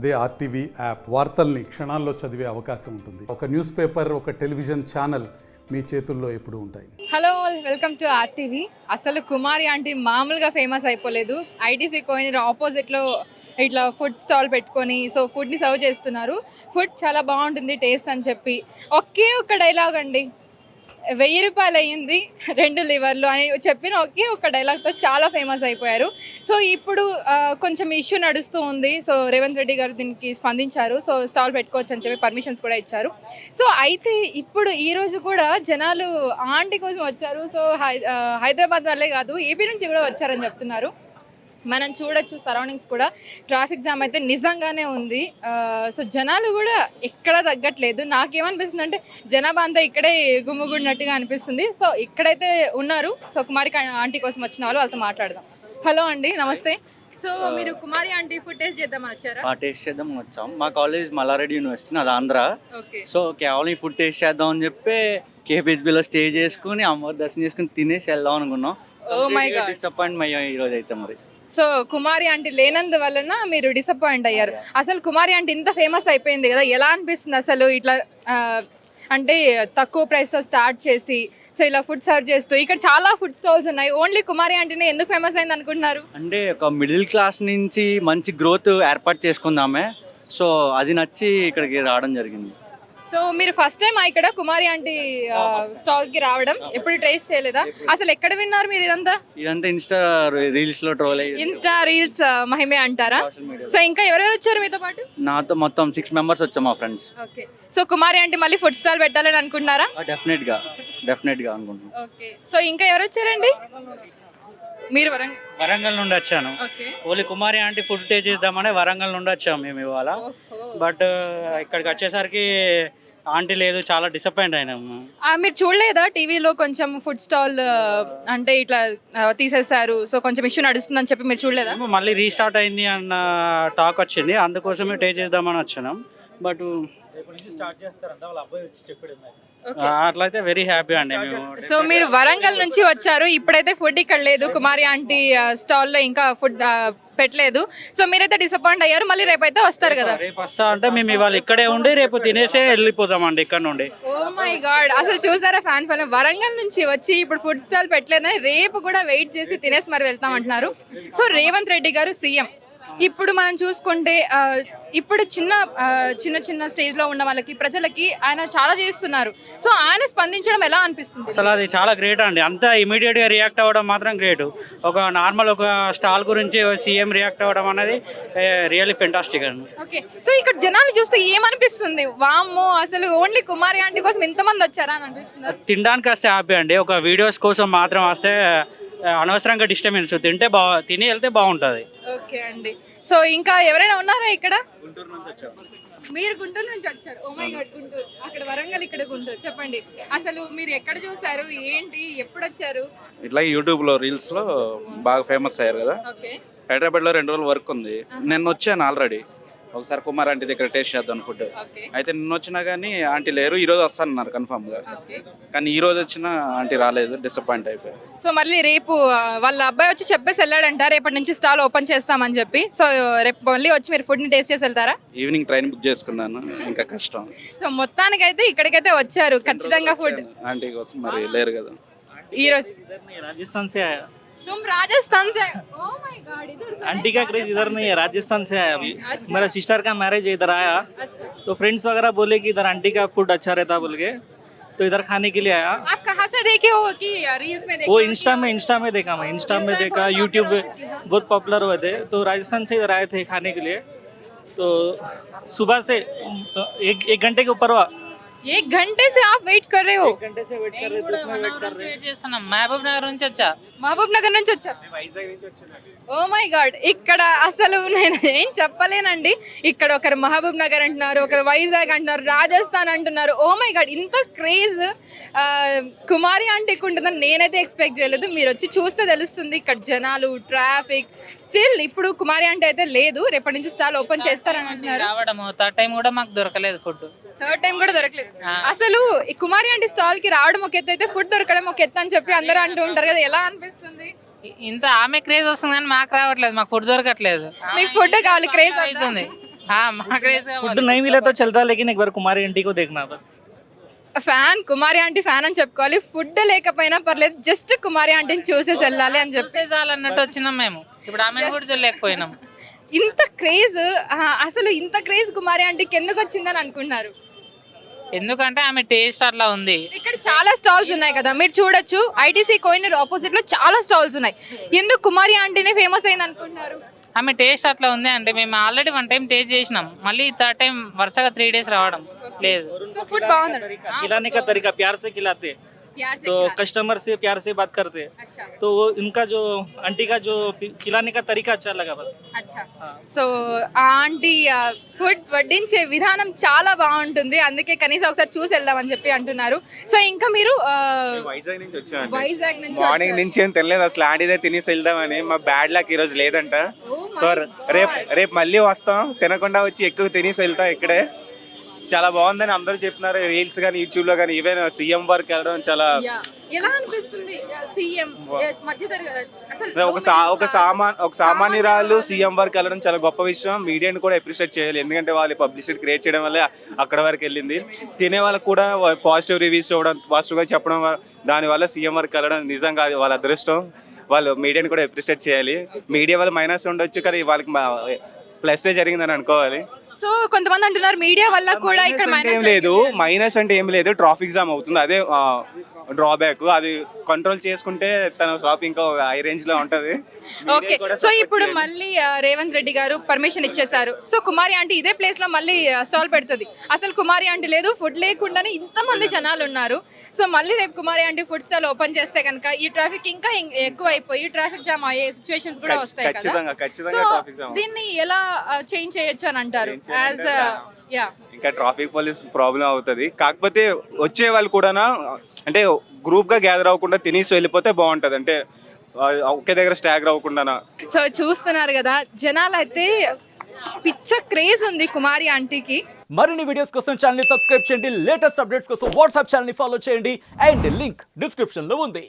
అదే RTV app వార్తల్ని క్షణాల్లో చదివే అవకాశం ఉంటుంది. ఒక న్యూస్ పేపర్, ఒక టెలివిజన్ ఛానల్ మీ చేతుల్లో ఎప్పుడూ ఉంటాయి. Hello, welcome to RTV. అసలు కుమారి ఆంటీ మామూలుగా ఫేమస్ అయిపోలేదు. ఐటీసీ కోయిన్ ఆపోజిట్లో ఇట్లా ఫుడ్ స్టాల్ పెట్టుకొని ఫుడ్ని సర్వ్ చేస్తున్నారు. ఫుడ్ చాలా బాగుంటుంది టేస్ట్ అని చెప్పి ఒకే ఒక్క డైలాగ్ అండి, 1000 రూపాయలు అయ్యింది 2 లివర్లు అని చెప్పిన ఒకే ఒక్క డైలాగ్తో చాలా ఫేమస్ అయిపోయారు. ఇప్పుడు కొంచెం ఇష్యూ నడుస్తూ ఉంది. రేవంత్ రెడ్డి గారు దీనికి స్పందించారు. స్టాల్ పెట్టుకోవచ్చు అని చెప్పి పర్మిషన్స్ కూడా ఇచ్చారు. అయితే ఇప్పుడు ఈరోజు కూడా జనాలు ఆంటీ కోసం వచ్చారు. హైదరాబాద్ వాళ్ళే కాదు, ఏపీ నుంచి కూడా వచ్చారని చెప్తున్నారు. మనం చూడొచ్చు సరౌండింగ్స్ కూడా ట్రాఫిక్ జామ్ అయితే నిజంగానే ఉంది. జనాలు కూడా ఎక్కడ తగ్గట్లేదు. నాకేమనిపిస్తుంది అంటే జనాభా అంతా ఇక్కడే గుమ్ముగుడినట్టుగా అనిపిస్తుంది. ఇక్కడైతే ఉన్నారు. కుమారి ఆంటీ కోసం వచ్చిన వాళ్ళతో మాట్లాడదాం. హలో అండి, నమస్తే. మీరు కుమారి ఆంటీ ఫుడ్ టేస్ట్ చేద్దామని వచ్చారా? టేస్ట్ చేద్దాం వచ్చాం. మా కాలేజ్ మల్లారెడ్డి యూనివర్సిటీ, నాది ఆంధ్ర. ఓకే. కేవలం ఈ ఫుడ్ టేస్ట్ చేద్దాం అని చెప్పి కేపీహెచ్బీలో స్టే చేసుకుని అమ్మవారి దర్శనం చేసుకుని తినేసి వెళ్దాం అనుకున్నాం. డిసప్పాయింట్ అయ్యాం ఈ రోజు అయితే. మరి కుమారి ఆంటీ లేనందు వలన మీరు డిసప్పాయింట్ అయ్యారు. అసలు కుమారి ఆంటీ ఇంత ఫేమస్ అయిపోయింది కదా, ఎలా అనిపిస్తుంది అసలు? ఇట్లా అంటే తక్కువ ప్రైస్తో స్టార్ట్ చేసి ఇలా ఫుడ్ సర్వ్ చేస్తూ ఇక్కడ చాలా ఫుడ్ స్టాల్స్ ఉన్నాయి. ఓన్లీ కుమారి ఆంటీనే ఎందుకు ఫేమస్ అయింది అనుకుంటున్నారు? అంటే ఒక మిడిల్ క్లాస్ నుంచి మంచి గ్రోత్ ఏర్పాటు చేసుకుందామే. అది నచ్చి ఇక్కడికి రావడం జరిగింది. మీరు ఫస్ట్ టైం ఇక్కడ కుమారి ఆంటీ స్టాల్కి రావడం, ఎప్పుడు టేస్ట్ చేయలేదా? అసలు ఎక్కడ విన్నారు మీరు ఇదంతా? ఇన్స్టా రీల్స్ లో ట్రోల్ ఇన్స్టా రీల్స్ మహిమే అంటారా? ఇంకా ఎవరెవరు వచ్చారు మీతో పాటు? నాతో మొత్తం 6 మెంబర్స్ వచ్చాం, మా ఫ్రెండ్స్. ఓకే. కుమారి ఆంటీ మళ్ళీ ఫుడ్ స్టాల్ పెట్టాలని అనుకుంటున్నారా? డెఫినెట్ గా అనుకుంటున్నాం. ఓకే. ఇంకా ఎవరు వచ్చారండి? మీరు వరంగల్ నుండి వచ్చాను. ఓన్లీ కుమారి ఆంటీ ఫుడ్ టేస్ట్ చేద్దామని వరంగల్ నుండి వచ్చాము మేము ఇవాళ. బట్ ఇక్కడికి వచ్చేసరికి ఆంటీ లేదు, చాలా డిసప్పాయింట్ అయినాము. మీరు చూడలేదా టీవీలో కొంచెం ఫుడ్ స్టాల్ అంటే ఇట్లా తీసేశారు, కొంచెం ఇష్యూ నడుస్తుందని చెప్పి మీరు చూడలేదా? మళ్ళీ రీస్టార్ట్ అయింది అన్న టాక్ వచ్చింది, అందుకోసమే టేస్ట్ చేద్దామని వచ్చాను. బట్ అట్లయితే వెరీ హ్యాపీ అండి మేము. మీరు వరంగల్ నుంచి వచ్చారు, ఇప్పుడైతే ఫుడ్ ఇక్కడ లేదు, కుమారి ఆంటీ స్టాల్లో ఇంకా ఫుడ్ పెట్టలేదు. మీరైతే డిసప్పాయింట్ అయ్యారు. మళ్ళీ రేపైతే వస్తారు కదా? రేపు వస్తా అంటే మేము ఇవాళ ఇక్కడే ఉండి రేపు తినేసే వెళ్ళిపోతామండి ఇక్కడ నుండి. ఓ మై గాడ్, అసలు చూసారా ఫ్యాన్ వరంగల్ నుంచి వచ్చి ఇప్పుడు ఫుడ్ స్టాల్ పెట్టలేదని రేపు కూడా వెయిట్ చేసి తినేసి మరి వెళ్తాం అంటున్నారు. రేవంత్ రెడ్డి గారు సీఎం. ఇప్పుడు మనం చూసుకుంటే ఇప్పుడు చిన్న స్టేజ్లో ఉన్న వాళ్ళకి, ప్రజలకి ఆయన చాలా చేస్తున్నారు. ఆయన స్పందించడం ఎలా అనిపిస్తుంది? అసలు అది చాలా గ్రేట్ అండి. అంత ఇమీడియట్గా రియాక్ట్ అవ్వడం మాత్రం గ్రేట్. ఒక నార్మల్ ఒక స్టాల్ గురించి సీఎం రియాక్ట్ అవ్వడం అనేది రియల్లీ ఫెంటాస్టిక్ అండి. ఓకే. ఇక్కడ జనాలు చూస్తే ఏమనిపిస్తుంది? వామ్మో, అసలు ఓన్లీ కుమారి ఆంటీ కోసం ఇంతమంది వచ్చారా అని అనిపిస్తుంది? తినడానికి వస్తే హ్యాపీ అండి. ఒక వీడియోస్ కోసం మాత్రం వస్తే అనవసరంగా డిస్టర్బెన్స్. తిని వెళ్తే బాగుంటుంది. ఓకే అండి. ఇంకా ఎవరైనా ఉన్నారా ఇక్కడ? మీరు గుంటూరు నుంచి వచ్చారు. Oh my god, Guntur. అక్కడ వరంగల్, ఇక్కడ గుంటూరు. చెప్పండి, అసలు మీరు ఎక్కడ చూసారు, ఏంటి, ఎప్పుడు వచ్చారు? ఇట్లా యూట్యూబ్ లో రీల్స్ లో బాగా ఫేమస్ అయ్యారు కదా. ఓకే. హైదరాబాద్ లో 2 రోజులు వర్క్ ఉంది. నేను వచ్చాను ఆల్రెడీ ఒకసారి కుమార్ ఆంటీ దగ్గర టేస్ట్ చేద్దాం ఫుడ్. అయితే నిన్న వచ్చినా కానీ ఆంటీ లేరు. ఈ రోజు వస్తానన్నారు కన్ఫర్మ్ గా, కానీ ఈ రోజు వచ్చిన ఆంటీ రాలేదు. డిసప్పాయింట్ అయిపోయారు. మళ్ళీ రేపు వాళ్ళ అబ్బాయి వచ్చి చెప్పేసి వెళ్ళాడంట, రేపటి నుంచి స్టాల్ ఓపెన్ చేస్తామని చెప్పి. రేపు మళ్ళీ వచ్చి మీరు ఫుడ్ ని టేస్ట్ చేసి వెళ్తారా? ఈవినింగ్ ట్రైన్ బుక్ చేసుకున్నాను, ఇంకా కష్టం. మొత్తానికైతే ఇక్కడికైతే వచ్చారు ఖచ్చితంగా ఫుడ్ ఆంటీ కోసం. మరి లేరు కదా ఈ రోజు. राजस्थान से आया। तुम राजस्थान से? ओह माय गॉड, इधर आंटी का क्रेज इधर नहीं है, राजस्थान से आया अभी। मेरा सिस्टर का मैरिज इधर आया, तो फ्रेंड्स वगैरह बोले कि इधर आंटी का फूड अच्छा रहता बोल के, तो इधर खाने के लिए आया। आप कहाँ से देखे हो कि रील्स में देखे? वो इंस्टा में देखा, मैं इंस्टा में देखा, यूट्यूब पे बहुत पॉपुलर हुए थे, तो राजस्थान से इधर आए थे खाने के लिए। तो सुबह से एक घंटे के ऊपर हुआ। 1 घंटे से आप वेट कर रहे हो? 1 घंटे से वेट कर रहे थे। మహబూబ్ నగర్ నుంచి వచ్చా. మహబూబ్ నగర్ నుంచి వచ్చారు? ఓ మై గాడ్, ఇక్కడ అసలు నేను ఏం చెప్పలేనండి. ఇక్కడ ఒకరు మహబూబ్ నగర్ అంటున్నారు, ఒకరు వైజాగ్ అంటున్నారు, రాజస్థాన్ అంటున్నారు. ఓ మై గాడ్, ఇంత క్రేజ్ కుమారి ఆంటీకి ఉంటుందని నేనైతే ఎక్స్పెక్ట్ చేయలేదు. మీరు వచ్చి చూస్తే తెలుస్తుంది ఇక్కడ జనాలు, ట్రాఫిక్. స్టిల్ ఇప్పుడు కుమారి ఆంటీ అయితే లేదు, రేపటి నుంచి స్టాల్ ఓపెన్ చేస్తారని అంటున్నారు. రావడము థర్డ్ టైం కూడా మాకు దొరకలేదు ఫుడ్. థర్డ్ టైం కూడా దొరకలేదు. అసలు ఈ కుమారి ఆంటీ స్టాల్ కి రావడం ఒక ఎత్తు అయితే ఫుడ్ దొరకడం ఒక ఎత్తు అని చెప్పి అందరూ అంటూ ఉంటారు కదా, ఎలా అనిపిస్తుంది? ఇంత ఆమె క్రేజ్ వస్తుంది కానీ మాకు రావట్లేదు, మాకు ఫుడ్ దొరకట్లేదు. మీకు ఫుడ్ కావాలి, క్రేజ్ అవుతుంది. మాకు రేస్ फूड नहीं मिले तो चलता, लेकिन एक बार कुमारी आंटी को देखना बस. ఫ్యాన్ కుమారి ఆంటీ ఫ్యాన్ అని చెప్పుకోవాలి. ఫుడ్ లేకపోయినా పర్లేదు, జస్ట్ కుమారి ఆంటీని చూసేసి వెళ్ళాలి అని చెప్పి చాలన్నట్టు వచ్చినాం మేము. ఇప్పుడు ఆమెను కూడా చూడలేకపోయినాం. ఇంత క్రేజ్, అసలు ఇంత క్రేజ్ కుమారి ఆంటీకి ఎందుకు వచ్చిందని అనుకున్నారు? ఎందుకంటే ఆమె టేస్ట్ అట్లా ఉంది. ఇక్కడ చాలా స్టాల్స్ ఉన్నాయి కదా, మీరు చూడొచ్చు. ఐటీసీ కోయినర్ ఆపోజిట్ లో చాలా స్టాల్స్ ఉన్నాయి. ఎందుకు కుమారి ఆంటీనే ఫేమస్ అయింది అనుకుంటున్నారు? ఆమె టేస్ట్ అట్లా ఉంది అంటే మేము ఆల్రెడీ 1 టైం టేస్ట్ చేసినాం. మళ్ళీ 3rd టైం వరుసగా 3 days రావడం లేదు. సో ఫుడ్ బాగుంది. खिलाने का तरीका प्यार से खिलाते, तो कस्टमर से प्यार से बात करते, तो वो इनका जो आंटी का जो खिलाने का तरीका अच्छा लगा बस. సో ఆంటీ ఫుడ్ వడ్డించే విధానం చాలా బాగుంటుంది, అందుకే కనీసం ఒకసారి చూసి వెళ్దామని చెప్పి అంటున్నారు. సో ఇంకా మీరు వైజాగ్ నుంచి వచ్చామండి. వైజాగ్ నుంచి మార్నింగ్ నుంచి ఏం తెలియదు అసలు, ఆంటీదే తినేసి వెళ్దామని. మా బ్యాడ్ లక్ ఈరోజు లేదంట. సో రేపు మళ్ళీ వస్తాం, తినకుండా వచ్చి ఎక్కువ తినేసి వెళ్తాం. ఇక్కడే చాలా బాగుందని అందరూ చెప్తున్నారు, రీల్స్ కానీ యూట్యూబ్ లో కానీ. ఈవెన్ సీఎం వరకు వెళ్ళడం చాలా ఎలా అనిపిస్తుంది? సీఎం ఒక సామాన్యురాలు సీఎం వరకు వెళ్ళడం చాలా గొప్ప విషయం. మీడియాని కూడా అప్రిషియేట్ చేయాలి, ఎందుకంటే వాళ్ళు పబ్లిసిటీ క్రియేట్ చేయడం వల్ల అక్కడ వరకు వెళ్ళింది. తినే వాళ్ళకి కూడా పాజిటివ్ రివ్యూస్ చూడడం, పాజిటివ్గా చెప్పడం, దానివల్ల సీఎం వరకు వెళ్ళడం నిజంగా అది వాళ్ళ అదృష్టం. వాళ్ళు మీడియాని కూడా అప్రిషియేట్ చేయాలి. మీడియా వల్ల మైనస్ ఉండొచ్చు, కానీ వాళ్ళకి ప్లస్ జరిగిందని అనుకోవాలి. సో కొంతమంది అంటున్నారు మీడియా వల్ల కూడా ఇక్కడ ఏం లేదు, మైనస్ అంటే ఏం లేదు, ట్రాఫిక్ జామ్ అవుతుంది, అదే డ్రాబ్యాక్. అది కంట్రోల్ చేసుకుంటే తన షాప్ ఇంకా హై రేంజ్ లో ఉంటది. ఓకే, సో ఇప్పుడు మళ్ళీ రేవంత్ రెడ్డి గారు పర్మిషన్ ఇచ్చేసారు. సో కుమారి ఆంటీ ఇదే ప్లేస్ లో మళ్ళీ స్టాల్ పెడుతుంది. అసలు కుమారి ఆంటీ లేదు, ఫుడ్ లేకుండానే ఇంతమంది జనాలు ఉన్నారు. సో మళ్ళీ రేపు కుమారి ఆంటీ ఫుడ్ స్టాల్ ఓపెన్ చేస్తే కనుక ఈ ట్రాఫిక్ ఇంకా ఎక్కువ అయిపోయి ట్రాఫిక్ జామ్ అయ్యే సిచ్యువేషన్స్ కూడా వస్తాయి కదా. సో దీన్ని ఎలా చేంజ్ చేయొచ్చు అని అంటారు? ఇంకా ట్రాఫిక్ పోలీస్ ప్రాబ్లం అవుతుంది. కాకపోతే వచ్చే వాళ్ళు కూడా అంటే గ్రూప్ గా గ్యాదర్ అవ్వకుండా తినేసి వెళ్ళిపోతే బాగుంటది, అంటే ఒకే దగ్గర స్టాగర్ అవ్వకుండా. సో చూస్తున్నారు కదా, జనాలు అయితే పిచ్చ క్రేజ్ ఉంది కుమారి ఆంటీకి. మరిన్ని వీడియోస్ కోసం ఛానల్ ని సబ్స్క్రైబ్ చేయండి, లేటెస్ట్ అప్డేట్స్ కోసం వాట్సాప్ ఛానల్ ని ఫాలో చేయండి, అండ్ లింక్ డిస్క్రిప్షన్ లో ఉంది.